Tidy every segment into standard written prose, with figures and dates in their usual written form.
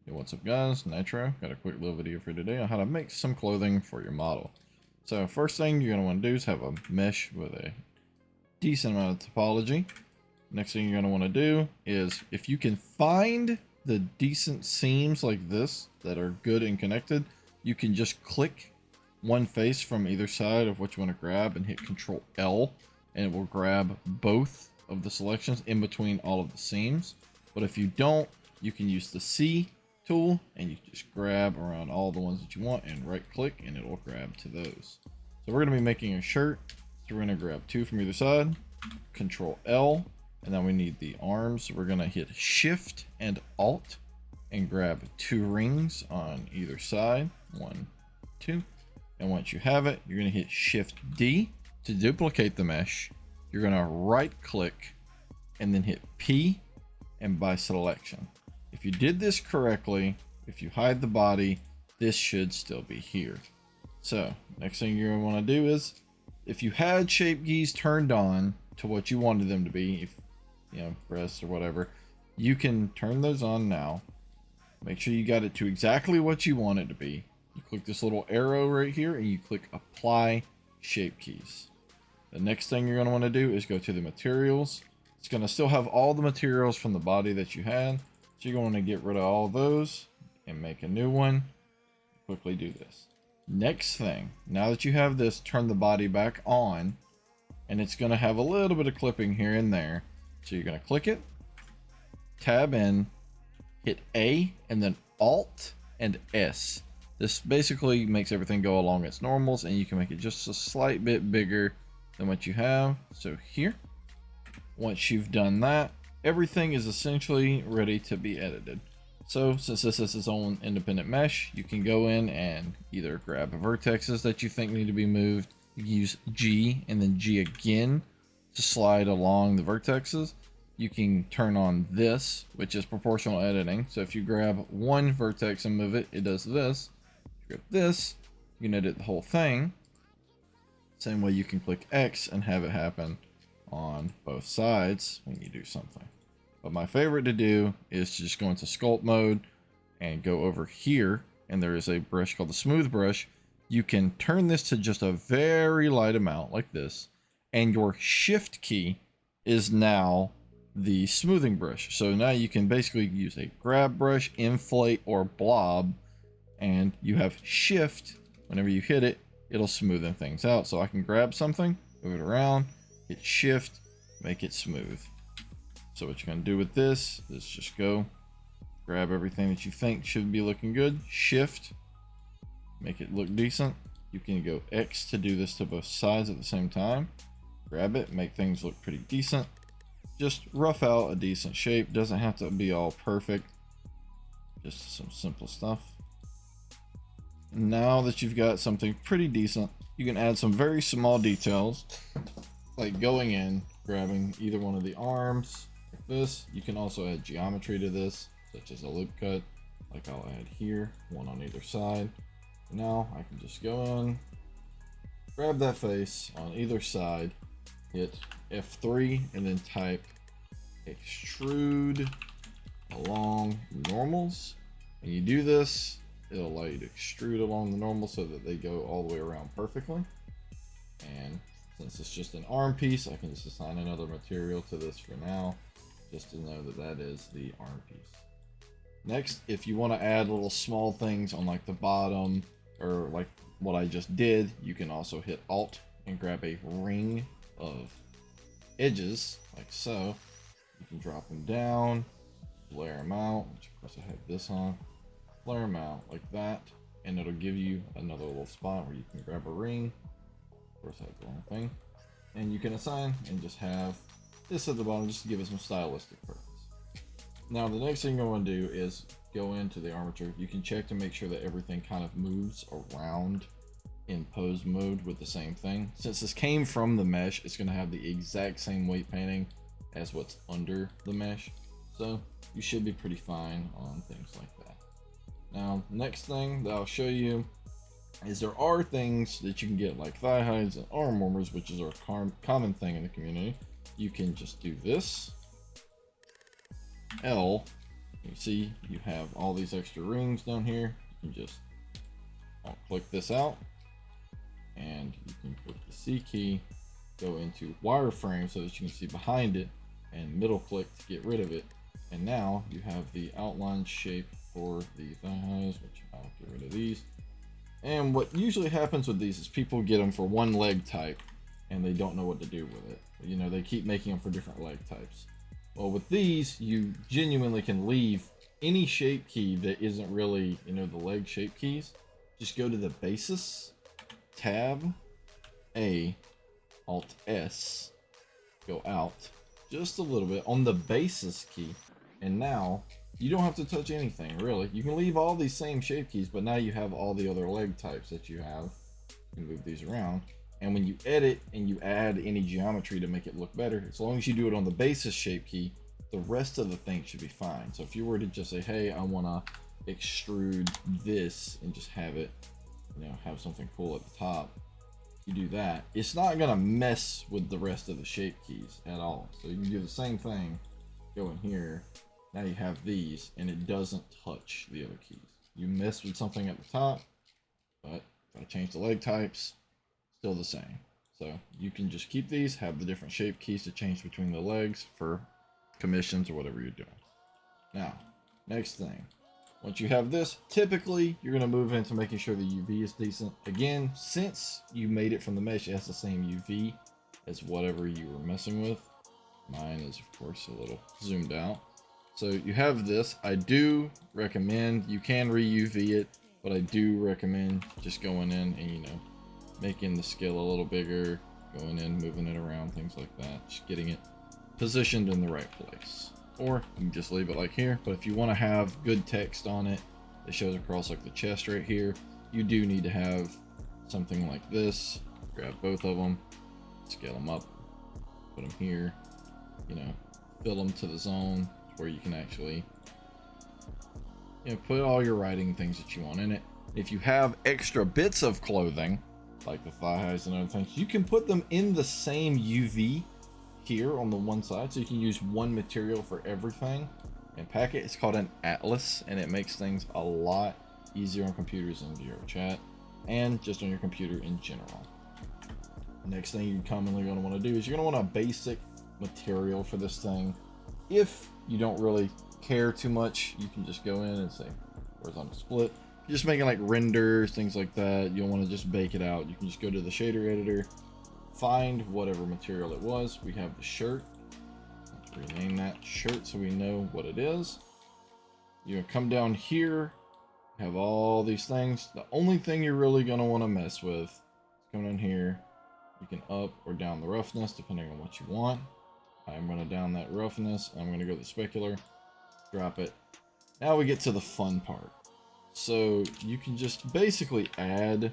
Hey, what's up guys, Nitro. Got a quick little video for you today on how to make some clothing for your model. So first thing you're going to want to do is have a mesh with a decent amount of topology. Next thing you're going to want to do is, if you can find the decent seams like this that are good and connected, you can just click one face from either side of what you want to grab and hit Control L, and it will grab both of the selections in between all of the seams. But if you don't, you can use the C tool and you just grab around all the ones that you want and right click and it will grab to those. So we're going to be making a shirt, so we're going to grab two from either side, Control L, and then we need the arms. So we're going to hit Shift and Alt and grab two rings on either side, 1, 2, and once you have it, you're going to hit Shift D to duplicate the mesh. You're going to right click and then hit P and by selection. If you did this correctly, if you hide the body, this should still be here. So next thing you're going to want to do is, if you had shape keys turned on to what you wanted them to be, if you know, breasts or whatever, you can turn those on now. Make sure you got it to exactly what you want it to be. You click this little arrow right here and you click apply shape keys. The next thing you're going to want to do is go to the materials. It's going to still have all the materials from the body that you had. So you're going to get rid of all those and make a new one. Quickly do this. Next thing, now that you have this, turn the body back on, and it's going to have a little bit of clipping here and there. So you're going to click it, tab in, hit A, and then Alt and S. This basically makes everything go along its normals, and you can make it just a slight bit bigger than what you have. So here, once you've done that, everything is essentially ready to be edited. So since this is its own independent mesh, you can go in and either grab vertexes that you think need to be moved. You can use G and then G again to slide along the vertexes. You can turn on this, which is proportional editing. So if you grab one vertex and move it, it does this. If you grab this, you can edit the whole thing. Same way you can click X and have it happen on both sides when you do something. But my favorite to do is to just go into sculpt mode and go over here, and there is a brush called the smooth brush. You can turn this to just a very light amount like this, and your shift key is now the smoothing brush. So now you can basically use a grab brush, inflate, or blob, and you have shift. Whenever you hit it, it'll smoothen things out. So I can grab something, move it around, hit shift, make it smooth. So what you're going to do with this is just go grab everything that you think should be looking good, shift, make it look decent. You can go X to do this to both sides at the same time. Grab it, make things look pretty decent. Just rough out a decent shape. Doesn't have to be all perfect. Just some simple stuff. Now that you've got something pretty decent, you can add some very small details, like going in, grabbing either one of the arms like this. You can also add geometry to this, such as a loop cut, like I'll add here, one on either side. Now I can just go in, grab that face on either side, hit F3, and then type extrude along normals. And you do this, it'll allow you to extrude along the normal so that they go all the way around perfectly. And since it's just an arm piece, I can just assign another material to this for now, just to know that that is the arm piece. Next, if you want to add little small things on like the bottom, or like what I just did, you can also hit Alt and grab a ring of edges, like so. You can drop them down, blare them out, which of course I have this on, blare them out like that, and it'll give you another little spot where you can grab a ring. Of course I have the wrong thing. And you can assign and just have this at the bottom just to give it some stylistic purpose. Now the next thing I want to do is go into the armature. You can check to make sure that everything kind of moves around in pose mode with the same thing. Since this came from the mesh, it's going to have the exact same weight painting as what's under the mesh. So you should be pretty fine on things like that. Now next thing that I'll show you is there are things that you can get like thigh hides and arm warmers, which is a common thing in the community. You can just do this, L, You see you have all these extra rings down here. You can just click this out, and you can click the C key, go into wireframe so that you can see behind it, and middle click to get rid of it. And now you have the outline shape for the thighs, which I'll get rid of these. And what usually happens with these is people get them for one leg type and they don't know what to do with it. You know, they keep making them for different leg types. Well, with these, you genuinely can leave any shape key that isn't really, you know, the leg shape keys. Just go to the basis, tab A, alt S, go out just a little bit on the basis key, and now you don't have to touch anything really. You can leave all these same shape keys, but now you have all the other leg types that you have. You can move these around, and when you edit and you add any geometry to make it look better, as long as you do it on the basis shape key, the rest of the thing should be fine. So if you were to just say, hey, I want to extrude this and just have it, you know, have something cool at the top, you do that, it's not gonna mess with the rest of the shape keys at all. So you can do the same thing, go in here, now you have these, and it doesn't touch the other keys. You mess with something at the top, but if I change the leg types, still the same. So you can just keep these, have the different shape keys to change between the legs for commissions or whatever you're doing. Now, next thing. Once you have this, typically you're going to move into making sure the UV is decent. Again, since you made it from the mesh, it has the same UV as whatever you were messing with. Mine is, of course, a little zoomed out. So you have this. I do recommend, you can re-UV it, but I do recommend just going in and, you know, making the scale a little bigger, going in, moving it around, things like that. Just getting it positioned in the right place. Or you can just leave it like here, but if you want to have good text on it that shows across like the chest right here, you do need to have something like this. Grab both of them, scale them up, put them here, you know, fill them to the zone where you can actually, you know, put all your writing things that you want in it. If you have extra bits of clothing, like the thigh highs and other things, you can put them in the same UV here on the one side, so you can use one material for everything and pack it. It's called an atlas, and it makes things a lot easier on computers and your chat, and just on your computer in general. Next thing you're commonly going to want to do is you're going to want a basic material for this thing. If you don't really care too much, you can just go in and say horizontal split. If you're just making like renders, things like that, you don't want to just bake it out, you can just go to the shader editor, find whatever material it was. We have the shirt. Let's rename that shirt so we know what it is. You're gonna come down here, have all these things. The only thing you're really gonna want to mess with is come in here. You can up or down the roughness depending on what you want. I'm gonna down that roughness. I'm gonna go to the specular, drop it. Now we get to the fun part. So you can just basically add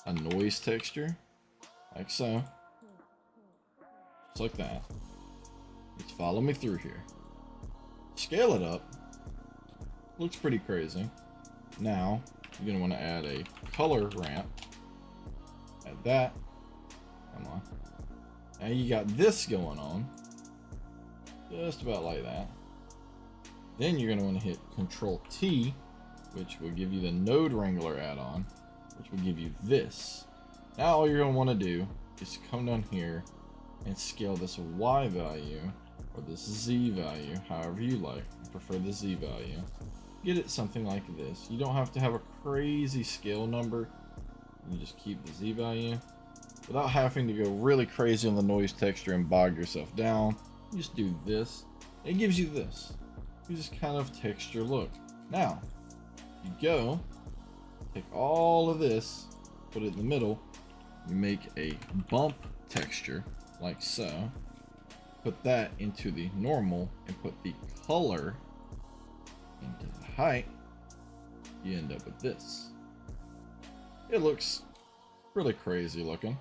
a noise texture. Like so. Just like that. Just follow me through here. Scale it up. Looks pretty crazy. Now, you're going to want to add a color ramp. Add that. Come on. Now you got this going on. Just about like that. Then you're going to want to hit Control T, which will give you the Node Wrangler add-on, which will give you this. Now all you're going to want to do is come down here and scale this Y value or this Z value, however you like. I prefer the Z value. Get it something like this. You don't have to have a crazy scale number. You just keep the Z value without having to go really crazy on the noise texture and bog yourself down. You just do this. It gives you this. You just kind of texture look. Now, you go, take all of this, put it in the middle. You make a bump texture like so, put that into the normal and put the color into the height. You end up with this. It looks really crazy looking,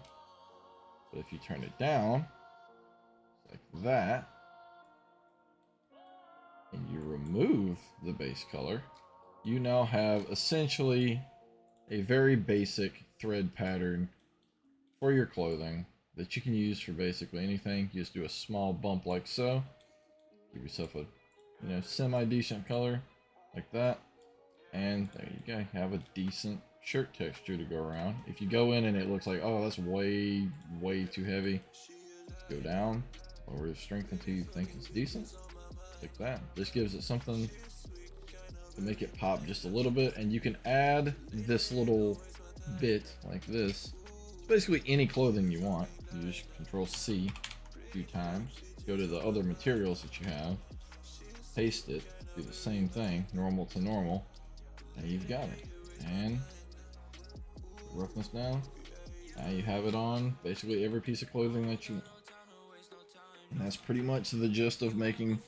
but if you turn it down like that and you remove the base color, you now have essentially a very basic thread pattern for your clothing that you can use for basically anything. You just do a small bump like so. Give yourself a you know, semi-decent color like that. And there you go, you have a decent shirt texture to go around. If you go in and it looks like, oh, that's way too heavy, go down, lower the strength until you think it's decent, like that. This gives it something to make it pop just a little bit, and you can add this little bit like this. It's basically any clothing you want. You just Control C a few times, go to the other materials that you have, paste it, do the same thing, normal to normal, and you've got it. And roughness down. Now you have it on basically every piece of clothing that you want. And that's pretty much the gist of making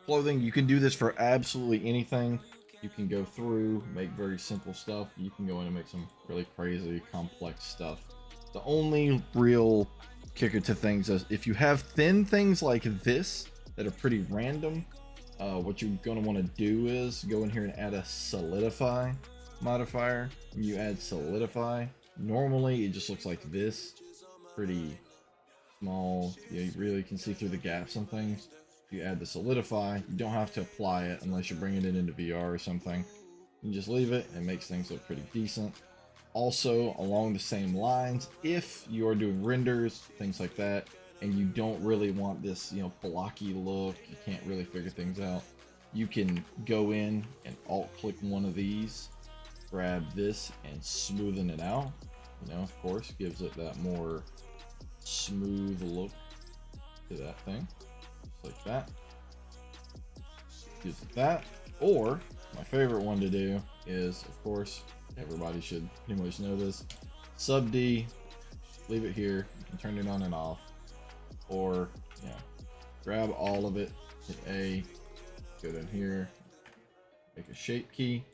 clothing. You can do this for absolutely anything. You can go through, make very simple stuff. You can go in and make some really crazy, complex stuff. The only real kicker to things is if you have thin things like this that are pretty random, what you're going to want to do is go in here and add a solidify modifier. When you add solidify, normally it just looks like this, pretty small. You really can see through the gaps and things. If you add the solidify, you don't have to apply it unless you're bringing it into VR or something. You just leave it, and it makes things look pretty decent. Also, along the same lines, if you're doing renders, things like that, and you don't really want this, you know, blocky look, you can't really figure things out, you can go in and alt-click one of these, grab this, and smoothen it out. You know, of course, gives it that more smooth look to that thing, just like that. Gives it that. Or my favorite one to do is, of course, everybody should pretty much know this, sub D, leave it here, you can turn it on and off, or yeah, grab all of it, hit A, go down here, make a shape key,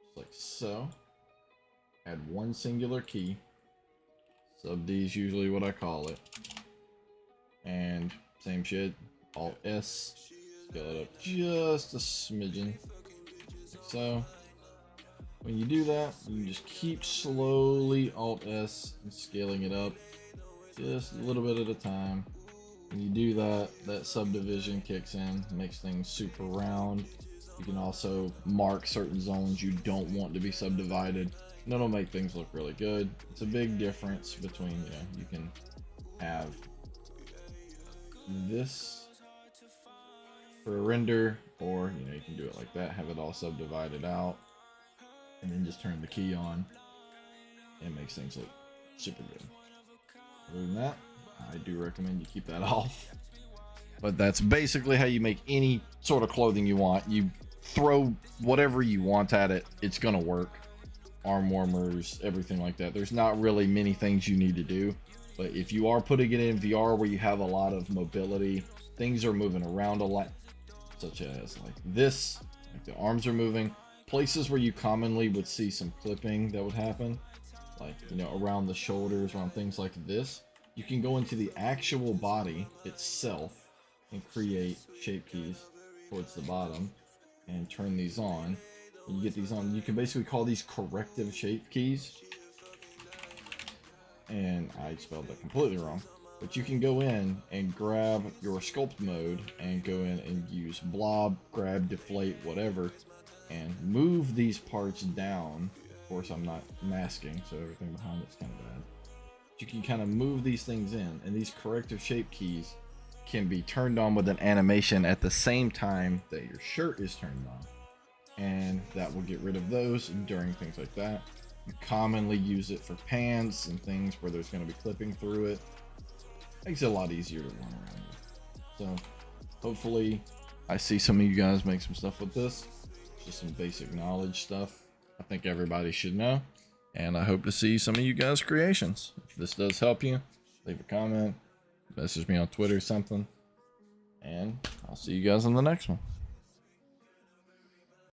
just like so, add one singular key, sub D is usually what I call it, and same shit, Alt S, scale it up just a smidgen, like so. When you do that, you just keep slowly Alt S and scaling it up just a little bit at a time. When you do that, that subdivision kicks in, makes things super round. You can also mark certain zones you don't want to be subdivided, and it'll make things look really good. It's a big difference between, you know, you can have this for a render, or, you know, you can do it like that, have it all subdivided out, and then just turn the key on. It makes things look super good. Other than that, I do recommend you keep that off. But that's basically how you make any sort of clothing you want. You throw whatever you want at it, it's gonna work. Arm warmers, everything like that. There's not really many things you need to do. But if you are putting it in VR where you have a lot of mobility, things are moving around a lot, such as like this, like the arms are moving. Places where you commonly would see some clipping that would happen, like, you know, around the shoulders, around things like this, you can go into the actual body itself and create shape keys towards the bottom and turn these on. When you get these on, you can basically call these corrective shape keys. And I spelled that completely wrong. But you can go in and grab your sculpt mode and go in and use blob, grab, deflate, whatever, and move these parts down. Of course, I'm not masking, so everything behind it's kind of bad. You can kind of move these things in, and these corrective shape keys can be turned on with an animation at the same time that your shirt is turned on, and that will get rid of those during things like that. You commonly use it for pants and things where there's going to be clipping through it. Makes it a lot easier to run around with. So hopefully I see some of you guys make some stuff with this. Just some basic knowledge stuff I think everybody should know, and I hope to see some of you guys' creations. If this does help you, leave a comment, message me on Twitter or something, and I'll see you guys on the next one.